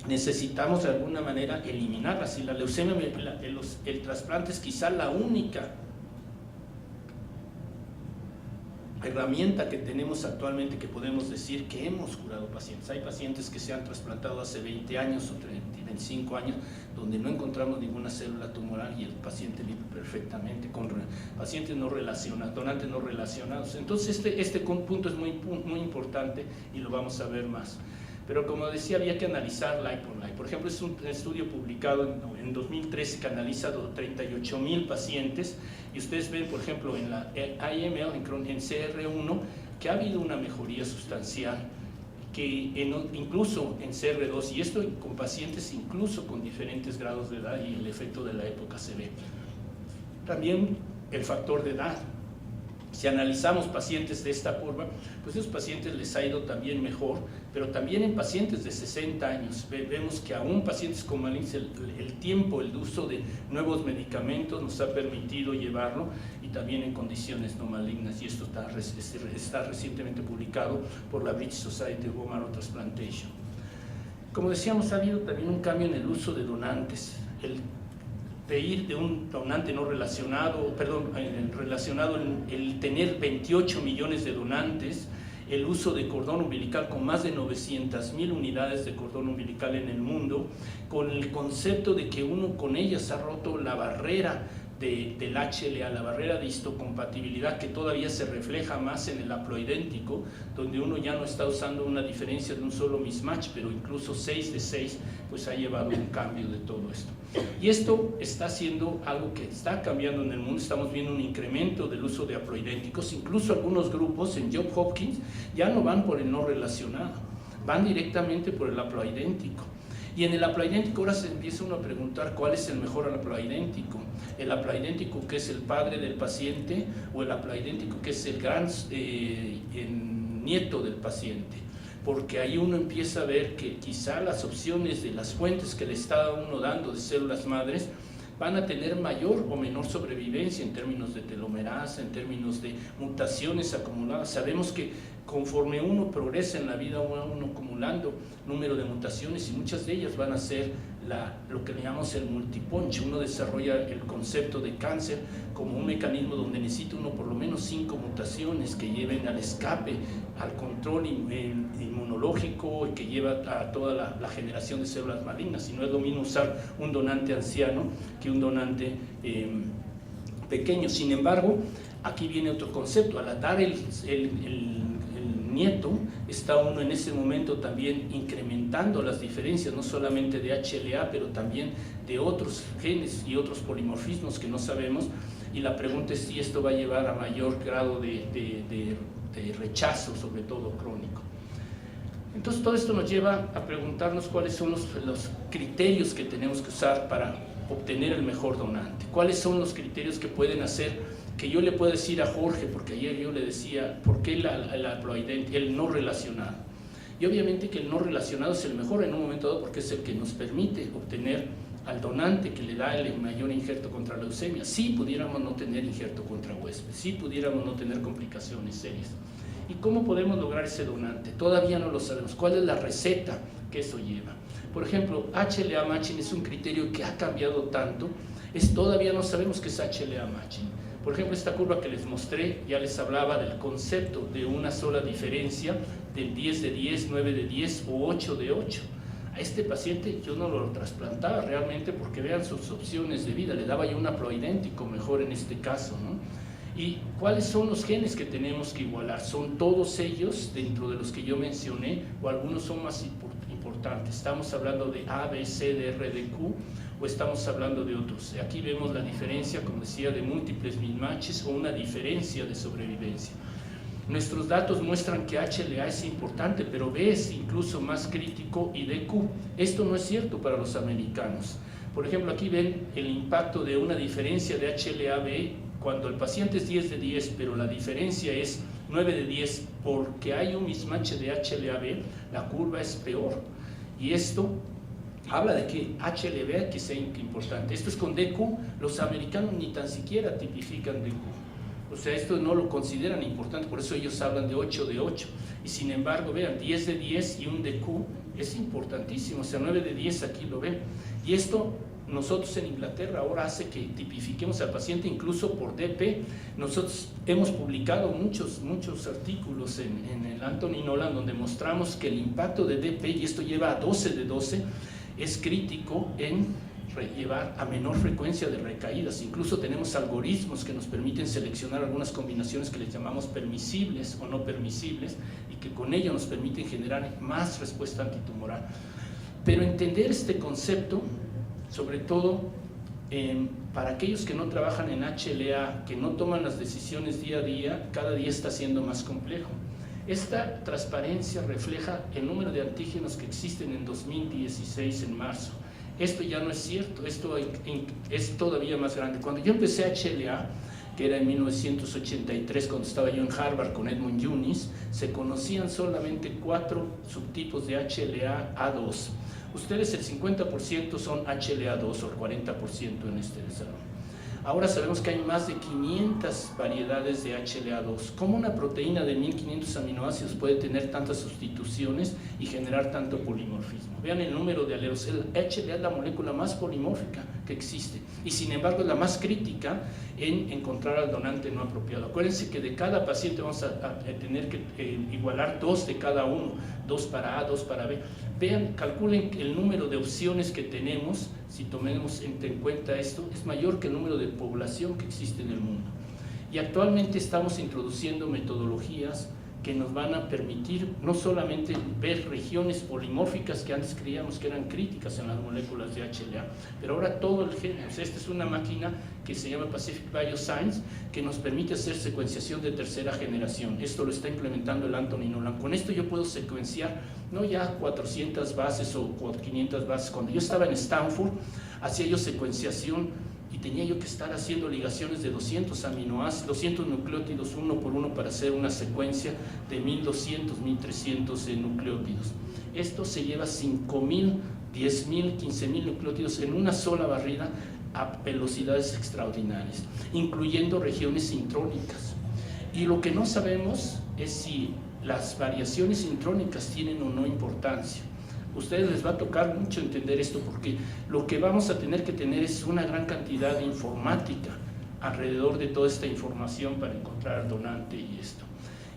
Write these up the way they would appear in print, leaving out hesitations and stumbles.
necesitamos de alguna manera eliminarlas. Y la leucemia, el trasplante es quizá la única herramienta que tenemos actualmente que podemos decir que hemos curado pacientes. Hay pacientes que se han trasplantado hace 20 años o 25 años donde no encontramos ninguna célula tumoral y el paciente vive perfectamente, con pacientes no relacionados, donantes no relacionados. Entonces este punto es muy importante y lo vamos a ver más. Pero como decía, había que analizar life on life. Por ejemplo, es un estudio publicado en 2013 que analiza 38,000 pacientes y ustedes ven, por ejemplo, en la AML, en CR1, que ha habido una mejoría sustancial, que incluso en CR2, y esto con pacientes incluso con diferentes grados de edad, y el efecto de la época se ve. También el factor de edad. Si analizamos pacientes de esta curva, pues a esos pacientes les ha ido también mejor, pero también en pacientes de 60 años vemos que aún pacientes con malignantes el tiempo, el uso de nuevos medicamentos nos ha permitido llevarlo, y también en condiciones no malignas, y esto está recientemente publicado por la British Society of Bone Marrow Transplantation. Como decíamos, ha habido también un cambio en el uso de donantes. De ir de un donante no relacionado, relacionado el tener 28 millones de donantes, el uso de cordón umbilical con más de 900,000 unidades de cordón umbilical en el mundo, con el concepto de que uno con ellas ha roto la barrera del HLA, la barrera de histocompatibilidad, que todavía se refleja más en el haploidéntico, donde uno ya no está usando una diferencia de un solo mismatch, pero incluso 6 de 6, pues ha llevado un cambio de todo esto. Y esto está siendo algo que está cambiando en el mundo. Estamos viendo un incremento del uso de haploidénticos, incluso algunos grupos en Johns Hopkins ya no van por el no relacionado, van directamente por el haploidéntico. Y en el haploidéntico ahora se empieza uno a preguntar cuál es el mejor haploidéntico. El haploidéntico que es el padre del paciente, o el haploidéntico que es el gran nieto del paciente. Porque ahí uno empieza a ver que quizá las opciones de las fuentes que le está uno dando de células madres van a tener mayor o menor sobrevivencia en términos de telomerasa, en términos de mutaciones acumuladas. Sabemos que conforme uno progresa en la vida, uno acumulando número de mutaciones, y muchas de ellas van a ser lo que le llamamos el multipunch. Uno desarrolla el concepto de cáncer como un mecanismo donde necesita uno por lo menos 5 mutaciones que lleven al escape, al control inmunológico, y que lleva a toda la generación de células malignas. Y no es lo mismo usar un donante anciano que un donante pequeño. Sin embargo, aquí viene otro concepto. Al dar el nieto, está uno en ese momento también incrementando las diferencias, no solamente de HLA, pero también de otros genes y otros polimorfismos que no sabemos, y la pregunta es si esto va a llevar a mayor grado de rechazo, sobre todo crónico. Entonces todo esto nos lleva a preguntarnos cuáles son los criterios que tenemos que usar para obtener el mejor donante. ¿Cuáles son los criterios que pueden hacer que yo le pueda decir a Jorge, porque ayer yo le decía, ¿por qué el no relacionado? Y obviamente que el no relacionado es el mejor en un momento dado, porque es el que nos permite obtener al donante que le da el mayor injerto contra la leucemia. Si pudiéramos no tener injerto contra huésped, si pudiéramos no tener complicaciones serias. ¿Y cómo podemos lograr ese donante? Todavía no lo sabemos. ¿Cuál es la receta que eso lleva? Por ejemplo, HLA matching es un criterio que ha cambiado tanto, todavía no sabemos qué es HLA matching. Por ejemplo, esta curva que les mostré ya les hablaba del concepto de una sola diferencia, del 10 de 10, 9 de 10 o 8 de 8. A este paciente yo no lo trasplantaba realmente, porque vean sus opciones de vida, le daba yo un haploidéntico mejor en este caso, ¿no? ¿Y cuáles son los genes que tenemos que igualar? ¿Son todos ellos dentro de los que yo mencioné, o algunos son más importantes? ¿Estamos hablando de A, B, C, D, R, D, Q, o estamos hablando de otros? Aquí vemos la diferencia, como decía, de múltiples mismatches o una diferencia de sobrevivencia. Nuestros datos muestran que HLA es importante, pero B es incluso más crítico, y DQ. Esto no es cierto para los americanos. Por ejemplo, aquí ven el impacto de una diferencia de HLA-B cuando el paciente es 10 de 10, pero la diferencia es 9 de 10 porque hay un mismatch de HLA-B, la curva es peor. Y esto habla de que HLA-B que sea importante. Esto es con DQ, los americanos ni tan siquiera tipifican DQ. O sea, esto no lo consideran importante, por eso ellos hablan de 8 de 8. Y sin embargo, vean, 10 de 10 y un DQ es importantísimo, o sea, 9 de 10 aquí lo ven. Y esto nosotros en Inglaterra ahora hace que tipifiquemos al paciente incluso por DP. Nosotros hemos publicado muchos artículos en el Anthony Nolan donde mostramos que el impacto de DP, y esto lleva a 12 de 12, es crítico en llevar a menor frecuencia de recaídas. Incluso tenemos algoritmos que nos permiten seleccionar algunas combinaciones que les llamamos permisibles o no permisibles y que con ello nos permiten generar más respuesta antitumoral. Pero entender este concepto, sobre todo para aquellos que no trabajan en HLA, que no toman las decisiones día a día, cada día está siendo más complejo. Esta transparencia refleja el número de antígenos que existen en 2016 en marzo. Esto ya no es cierto, esto es todavía más grande. Cuando yo empecé HLA, que era en 1983, cuando estaba yo en Harvard con Edmund Yunis, se conocían solamente 4 subtipos de HLA-A2. Ustedes el 50% son HLA-2 o el 40% en este salón. Ahora sabemos que hay más de 500 variedades de HLA-2. ¿Cómo una proteína de 1500 aminoácidos puede tener tantas sustituciones y generar tanto polimorfismo? Vean el número de alelos. El HLA es la molécula más polimórfica que existe y sin embargo es la más crítica en encontrar al donante no apropiado. Acuérdense que de cada paciente vamos a tener que igualar 2 de cada uno, 2 para A, 2 para B. Vean, calculen el número de opciones que tenemos, si tomemos en cuenta esto, es mayor que el número de población que existe en el mundo. Y actualmente estamos introduciendo metodologías que nos van a permitir no solamente ver regiones polimórficas que antes creíamos que eran críticas en las moléculas de HLA, pero ahora todo el género. O sea, esta es una máquina que se llama Pacific Bioscience, que nos permite hacer secuenciación de tercera generación. Esto lo está implementando el Anthony Nolan. Con esto yo puedo secuenciar no ya 400 bases o 500 bases. Cuando yo estaba en Stanford, hacía yo secuenciación y tenía yo que estar haciendo ligaciones de 200 aminoácidos, 200 nucleótidos uno por uno para hacer una secuencia de 1200, 1300 nucleótidos. Esto se lleva 5000, 10000, 15000 nucleótidos en una sola barrida a velocidades extraordinarias, incluyendo regiones intrónicas. Y lo que no sabemos es si las variaciones intrónicas tienen o no importancia. Ustedes les va a tocar mucho entender esto porque lo que vamos a tener que tener es una gran cantidad de informática alrededor de toda esta información para encontrar al donante y esto.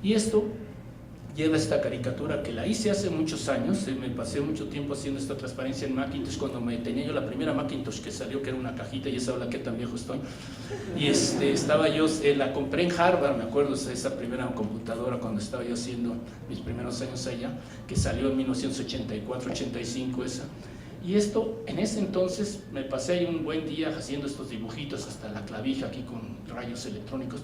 Y esto lleva esta caricatura que la hice hace muchos años, me pasé mucho tiempo haciendo esta transparencia en Macintosh cuando tenía yo la primera Macintosh que salió, que era una cajita, y esa habla que tan viejo estoy. Y estaba yo, la compré en Harvard, me acuerdo de esa primera computadora cuando estaba yo haciendo mis primeros años allá, que salió en 1984-85 esa. Y esto, en ese entonces, me pasé ahí un buen día haciendo estos dibujitos hasta la clavija aquí con rayos electrónicos.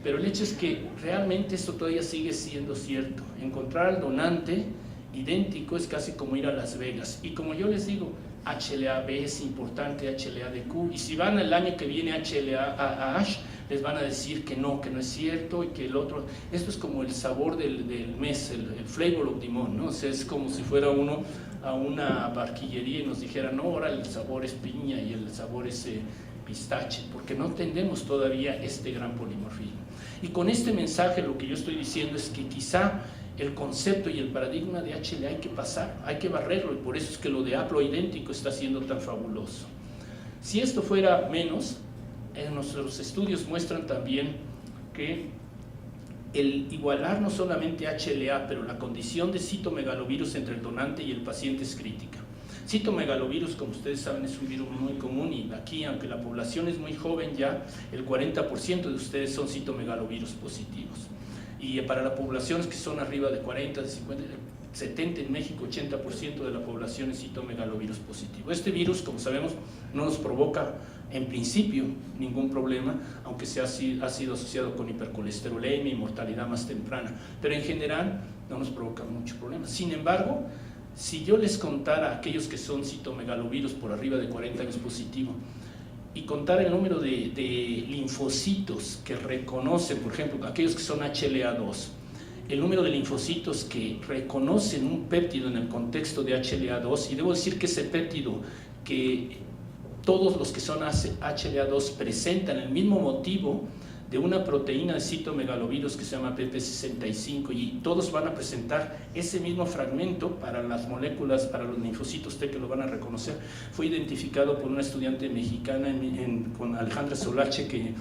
Pero el hecho es que realmente esto todavía sigue siendo cierto. Encontrar al donante idéntico es casi como ir a Las Vegas. Y como yo les digo, HLA-B es importante, HLA-DQ. Y si van el año que viene HLA-AH, les van a decir que no es cierto y que el otro... Esto es como el sabor del mes, el flavor of the month, ¿no? O sea, es como si fuera uno a una barquillería y nos dijera, no, ahora el sabor es piña y el sabor es pistache, porque no entendemos todavía este gran polimorfismo. Y con este mensaje lo que yo estoy diciendo es que quizá el concepto y el paradigma de HLA hay que pasar, hay que barrerlo, y por eso es que lo de haploidéntico está siendo tan fabuloso. Si esto fuera menos, nuestros estudios muestran también que el igualar no solamente HLA, pero la condición de citomegalovirus entre el donante y el paciente es crítica. Citomegalovirus, como ustedes saben, es un virus muy común y aquí, aunque la población es muy joven ya, el 40% de ustedes son citomegalovirus positivos. Y para las poblaciones que son arriba de 40, de 50, 70 en México, 80% de la población es citomegalovirus positivo. Este virus, como sabemos, no nos provoca en principio ningún problema, aunque ha sido asociado con hipercolesterolemia y mortalidad más temprana, pero en general no nos provoca mucho problema. Sin embargo, si yo les contara a aquellos que son citomegalovirus por arriba de 40 años positivo y contar el número de linfocitos que reconocen, por ejemplo, aquellos que son HLA-2, el número de linfocitos que reconocen un péptido en el contexto de HLA-2, y debo decir que ese péptido, que todos los que son HLA-2 presentan el mismo motivo de una proteína de citomegalovirus que se llama PP65, y todos van a presentar ese mismo fragmento para las moléculas, para los linfocitos T, que lo van a reconocer. Fue identificado por una estudiante mexicana con Alejandra Solache, que